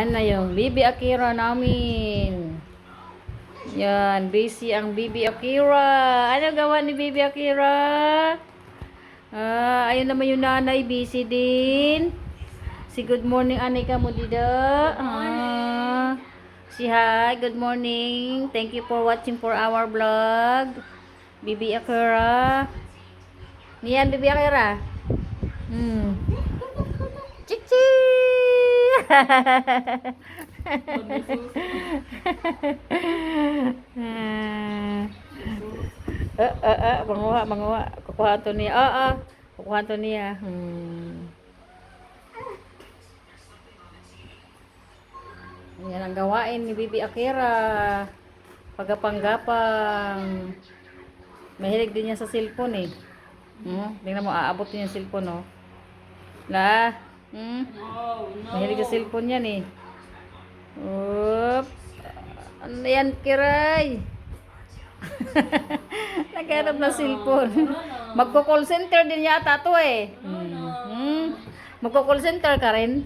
Yan na yung Bibi Akira namin. Yan, busy ang Bibi Akira. Ano gawa ni Bibi Akira? Ayun naman yung nanay, busy din. Si good morning, Anika mo dida. Si hi, good morning. Thank you for watching for our vlog. Bibi Akira. Niyan, Bibi Akira. Chichi! Manguha. Kukuha to niya. Kukuha to niya. Yan ang gawain ni Bibi Akira. Pagapang-gapang. Mahilig din niya sa cellphone eh. Tingnan mo, aabot niya yung cellphone, no? Mahilig sa cellphone yan eh. Ano yan, Kiray? Naghanap na cellphone. Magko-call center din yata to eh. Magko-call center ka rin?